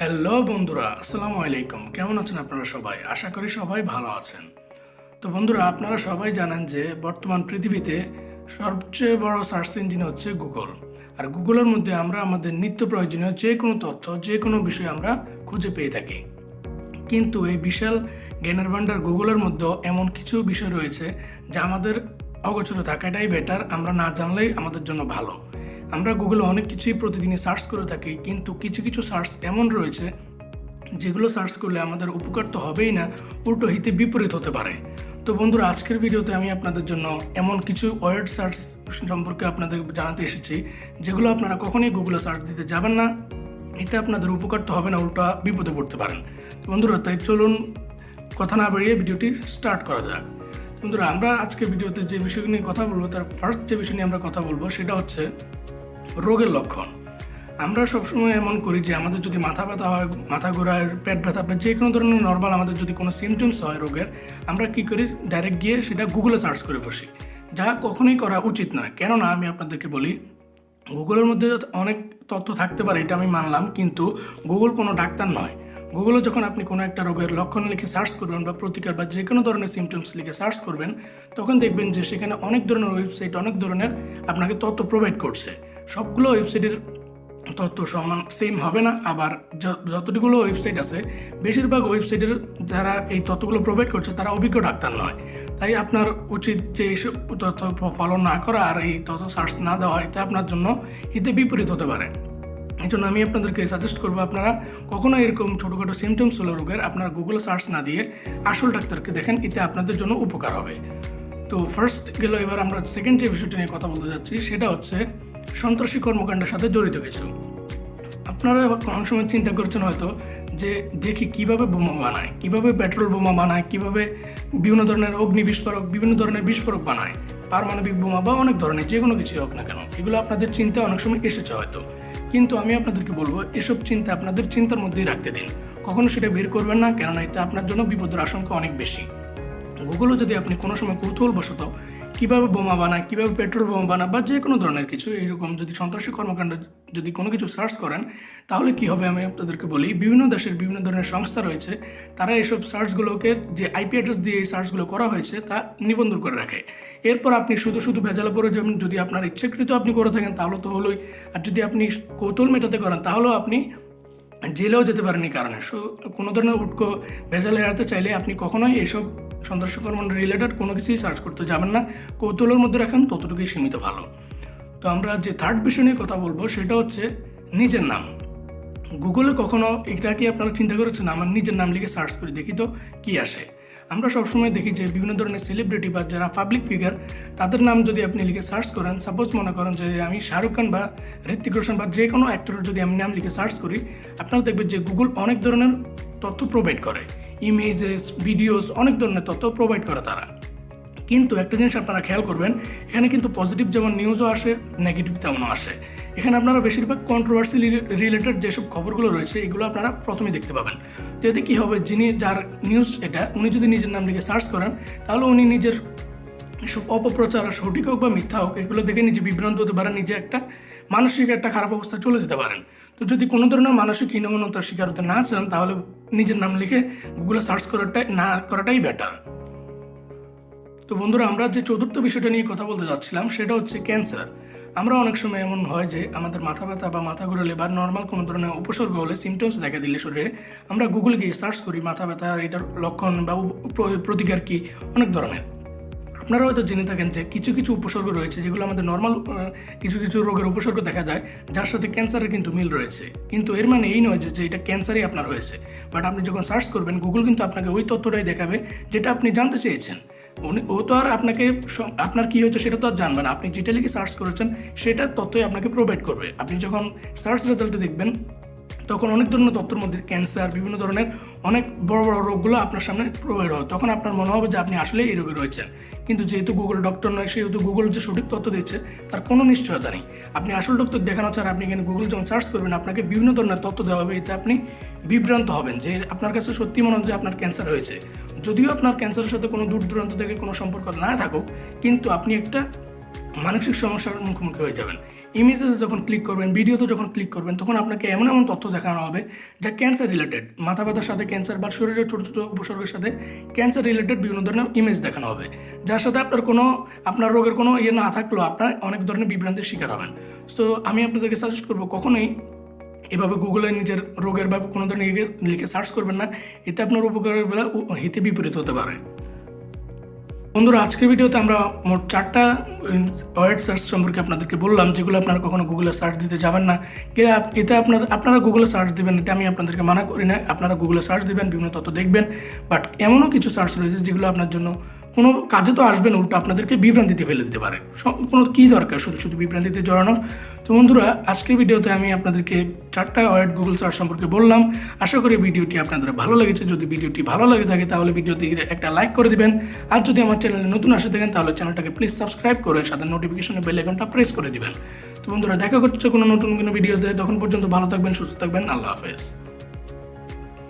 Hello বন্ধুরা, আসসালামু আলাইকুম। কেমন আছেন আপনারা সবাই? আশা করি সবাই ভালো আছেন। তো বন্ধুরা, আপনারা সবাই জানেন যে বর্তমান পৃথিবীতে সবচেয়ে বড় সার্চ ইঞ্জিন হচ্ছে গুগল। আর গুগলের মধ্যে আমরা আমাদের নিত্য প্রয়োজনীয় যে কোনো তথ্য, যে কোনো বিষয় আমরা খুঁজে পেয়ে থাকি। কিন্তু এই বিশাল জ্ঞানের ভান্ডার গুগলের মধ্যে এমন কিছু বিষয় রয়েছে যা আমাদের অগোচর থাকাটাই বেটার, আমরা না জানলেই আমাদের জন্য ভালো। আমরা গুগলে অনেক কিছুই প্রতিদিনই সার্চ করে থাকি, কিন্তু কিছু কিছু সার্চ এমন রয়েছে যেগুলো সার্চ করলে আমাদের উপকার তো হবেই না, উল্টো হিতে বিপরীত হতে পারে। তো বন্ধুরা, আজকের ভিডিওতে আমি আপনাদের জন্য এমন কিছু ওয়ার্ড সার্চ সম্পর্কে আপনাদের জানাতে এসেছি যেগুলো আপনারা কখনোই গুগলে সার্চ দিতে যাবেন না। এতে আপনাদের উপকার তো হবে না, উল্টো বিপদে পড়তে পারেন। বন্ধুরা, তাই চলুন কথা না বাড়িয়ে ভিডিওটি স্টার্ট করা যাক। বন্ধুরা, আমরা আজকে ভিডিওতে যে বিষয় নিয়ে কথা বলবো, তার ফার্স্ট যে বিষয় নিয়ে আমরা কথা বলবো সেটা হচ্ছে রোগের লক্ষণ। আমরা সবসময় এমন করি যে আমাদের যদি মাথা ব্যথা হয়, মাথা ঘোরায়, পেট ব্যথা বা যে কোনো ধরনের নর্মাল আমাদের যদি কোনো সিমটমস হয় রোগের, আমরা কী করি, ডাইরেক্ট গিয়ে সেটা গুগলে সার্চ করে বসি, যা কখনোই করা উচিত নয়। কেননা আমি আপনাদেরকে বলি, গুগলের মধ্যে অনেক তথ্য থাকতে পারে, এটা আমি মানলাম, কিন্তু গুগল কোনো ডাক্তার নয়। গুগলে যখন আপনি কোনো একটা রোগের লক্ষণ লিখে সার্চ করবেন বা প্রতিকার বা যে কোনো ধরনের সিমটমস লিখে সার্চ করবেন, তখন দেখবেন যে সেখানে অনেক ধরনের ওয়েবসাইট অনেক ধরনের আপনাকে তথ্য প্রোভাইড করছে। সবগুলো ওয়েবসাইটের তথ্য সমান সেম হবে না, আবার যতটুকুলো ওয়েবসাইট আছে বেশিরভাগ ওয়েবসাইটের যারা এই তথ্যগুলো প্রোভাইড করছে তারা অভিজ্ঞ ডাক্তার নয়। তাই আপনার উচিত যে এইসব তথ্য ফলো না করা আর এই তথ্য সার্চ না দেওয়া, এতে আপনার জন্য হিতে বিপরীত হতে পারে। এই জন্য আমি আপনাদেরকে সাজেস্ট করবো, আপনারা কখনো এরকম ছোটোখাটো সিমটমস হলো রোগের আপনারা গুগলে সার্চ না দিয়ে আসল ডাক্তারকে দেখেন, এতে আপনাদের জন্য উপকার হবে। তো ফার্স্ট গেল, এবার আমরা সেকেন্ড যে বিষয়টা নিয়ে কথা বলতে যাচ্ছি সেটা হচ্ছে সন্ত্রাসী কর্মকাণ্ডের সাথে জড়িত কিছু। আপনারা অনেক সময় চিন্তা করছেন হয়তো যে দেখি কিভাবে বোমা বানায়, কিভাবে পেট্রোল বোমা বানায়, কিভাবে বিভিন্ন ধরনের অগ্নি বিস্ফোরক, বিভিন্ন ধরনের বিস্ফোরক বানায়, পারমাণবিক বোমা বা অনেক ধরনের যে কোনো কিছু হোক না কেন, এগুলো আপনাদের চিন্তা অনেক সময় এসেছে হয়তো। কিন্তু আমি আপনাদেরকে বলবো, এসব চিন্তা আপনাদের চিন্তার মধ্যেই রাখতে দিন, কখনো সেটা বের করবেন না, কেননা এতে আপনার জন্য বিপদের আশঙ্কা অনেক বেশি। গুগলও যদি আপনি কোনো সময় কৌতূহলবশত কীভাবে বোমা বানায়, কীভাবে পেট্রোল বোমা বানায় বা যে কোনো ধরনের কিছু এরকম যদি সন্ত্রাসী কর্মকাণ্ড যদি কোনো কিছু সার্চ করেন, তাহলে কি হবে আমি আপনাদেরকে বলি, বিভিন্ন দেশের বিভিন্ন ধরনের সংস্থা রয়েছে, তারা এইসব সার্চগুলোকে যে আইপি অ্যাড্রেস দিয়ে এই সার্চগুলো করা হয়েছে তা নিবন্ধন করে রাখে। এরপর আপনি শুধু শুধু ভেজালে পড়ে যাবেন। যদি আপনার ইচ্ছাকৃত আপনি করে থাকেন তাহলে তো হলোই, আর যদি আপনি কৌতূহল মেটাতে করেন তাহলেও আপনি জেলেও যেতে পারেন এই কারণে। কোনো ধরনের উটকো ভেজাল এড়াতে চাইলে আপনি কখনোই এইসব সন্ত্রাসী কর্ম রিলেটেড কোনো কিছুই সার্চ করতে যাবেন না, কৌতূহলের মধ্যে রাখেন, ততটুকুই সীমিত ভালো। তো আমরা যে থার্ড বিষয় নিয়ে কথা বলবো সেটা হচ্ছে নিজের নাম। গুগলে কখনো এটা কি আপনারা চিন্তা করেছেন, আমার নিজের নাম লিখে সার্চ করে দেখি তো কি আসে? আমরা সবসময় দেখি যে বিভিন্ন ধরনের সেলিব্রিটি বা যারা পাবলিক ফিগার, তাদের নাম যদি আপনি লিখে সার্চ করেন, সাপোজ মনে করেন যে আমি শাহরুখ খান বা ঋত্বিক রোশন বা যে কোনো অ্যাক্টরের যদি আমি নাম লিখে সার্চ করি, আপনারা দেখবেন যে গুগল অনেক ধরনের তথ্য প্রোভাইড করে, ইমেজেস, ভিডিওস, অনেক ধরনের তথ্য প্রোভাইড করে তারা। কিন্তু একটা জিনিস আপনারা খেয়াল করবেন, এখানে কিন্তু পজিটিভ যেমন নিউজও আসে, নেগেটিভ তেমনও আসে। এখানে আপনারা বেশিরভাগ কন্ট্রোভার্সি রিলেটেড যেসব খবরগুলো রয়েছে এগুলো আপনারা প্রথমে দেখতে পাবেন। তো এতে কী হবে, যিনি যার নিউজ এটা, উনি যদি নিজের নাম লিখে সার্চ করেন, তাহলে উনি নিজের এসব অপপ্রচার, সঠিক হোক বা মিথ্যা হোক, এগুলো দেখে নিজে বিভ্রান্ত হতে পারেন, নিজে একটা মানসিক একটা খারাপ অবস্থায় চলে যেতে পারেন। তো যদি কোনো ধরনের মানসিক হীনমন্যতার শিকার হতে না চান, তাহলে নিজের নাম লিখে গুগলে সার্চ করাটাই বেটার। তো বন্ধুরা, আমরা যে চতুর্থ বিষয়টা নিয়ে কথা বলতে যাচ্ছিলাম সেটা হচ্ছে ক্যান্সার। আমরা অনেক সময় এমন হয় যে আমাদের মাথা ব্যথা বা মাথা ঘুরালে বা নর্মাল কোনো ধরনের উপসর্গ হলে, সিমটমস দেখা দিলে শরীরে, আমরা গুগলে গিয়ে সার্চ করি মাথা ব্যথা, এটার লক্ষণ বা প্রতিকার কি, অনেক ধরনের। আপনারা হয়তো জেনে থাকেন যে কিছু কিছু উপসর্গ রয়েছে যেগুলো আমাদের নর্মাল কিছু কিছু রোগের উপসর্গ দেখা যায়, যার সাথে ক্যান্সারের কিন্তু মিল রয়েছে। কিন্তু এর মানে এই নয় যে এটা ক্যান্সারই আপনার হয়েছে। বাট আপনি যখন সার্চ করবেন, গুগল কিন্তু আপনাকে ওই তথ্যটাই দেখাবে যেটা আপনি জানতে চেয়েছেন। ও তো আর আপনাকে আপনার কী হয়েছে সেটা তো আর জানবেন, আপনি যেটা লিখে সার্চ করেছেন সেটার তথ্যই আপনাকে প্রোভাইড করবে। আপনি যখন সার্চ রেজাল্টে দেখবেন, তখন অনেক ধরনের তথ্যের মধ্যে ক্যান্সার, বিভিন্ন ধরনের অনেক বড় বড় রোগগুলো আপনার সামনে প্রোভাইড হবে। তখন আপনার মনে হবে যে আপনি আসলে এই রোগে রয়েছেন। কিন্তু যেহেতু গুগল ডক্টর নয়, সেহেতু গুগল যে সঠিক তথ্য দিচ্ছে তার কোনো নিশ্চয়তা নেই। আপনি আসল ডক্টর দেখানো ছাড়া আপনি এখানে গুগল যখন সার্চ করবেন, আপনাকে বিভিন্ন ধরনের তথ্য দেওয়া হবে, এতে আপনি বিভ্রান্ত হবেন যে আপনার কাছে সত্যি মনে হয় যে আপনার ক্যান্সার হয়েছে। যদিও আপনার ক্যান্সারের সাথে কোনো দূর দূরান্ত থেকে কোনো সম্পর্ক না থাকুক, কিন্তু আপনি একটা মানসিক সমস্যার মুখোমুখি হয়ে যাবেন। ইমেজেস যখন ক্লিক করবেন, ভিডিওতে যখন ক্লিক করবেন, তখন আপনাকে এমন এমন তথ্য দেখানো হবে যা ক্যান্সার রিলেটেড, মাথা ব্যথার সাথে ক্যান্সার বা শরীরের ছোটো ছোটো উপসর্গের সাথে ক্যান্সার রিলেটেড বিভিন্ন ধরনের ইমেজ দেখানো হবে, যার সাথে আপনার রোগের কোনো ইয়ে না থাকলেও আপনার অনেক ধরনের বিভ্রান্তির শিকার হবেন। সো আমি আপনাদেরকে সাজেস্ট করবো কখনোই এভাবে গুগলে নিজের রোগের বা কোনো ধরনের লিখে সার্চ করবেন না, এতে আপনার উপকারের বেলা হিতে বিপরীত হতে পারে। বন্ধুরা, আজকের ভিডিওতে আমরা মোট 4টা ওয়ার্ড সার্চ সম্পর্কে আপনাদেরকে বললাম, যেগুলো আপনারা কখনো গুগলে সার্চ দিতে যাবেন না। এতে আপনারা গুগলে সার্চ দিবেন, এটা আমি আপনাদেরকে মানা করি না, আপনারা গুগলে সার্চ দিবেন, বিভিন্ন তথ্য দেখবেন, বাট এমনও কিছু সার্চ রয়েছে যেগুলো আপনার জন্য কোনো কাজে তো আসবেন, উল্টো আপনাদেরকে বিভ্রান্তিতে ফেলে দিতে পারে। কোনো কী দরকার শুধু শুধু বিভ্রান্তিতে জড়ানো? তো বন্ধুরা, আজকের ভিডিওতে আমি আপনাদেরকে 4টা ওয়ার্ড গুগল সার্চ সম্পর্কে বললাম। আশা করি ভিডিওটি আপনাদের ভালো লেগেছে। যদি ভিডিওটি ভালো লাগে থাকে তাহলে ভিডিওতে একটা লাইক করে দিবেন, আর যদি আমার চ্যানেলে নতুন আসে থাকেন তাহলে চ্যানেলটাকে প্লিজ সাবস্ক্রাইব করে সাথে নোটিফিকেশনের বেল আইকনটা প্রেস করে দিবেন। তো বন্ধুরা, দেখা করছে কোনো নতুন ভিডিওতে, তখন পর্যন্ত ভালো থাকবেন, সুস্থ থাকবেন, আল্লাহ হাফেজ।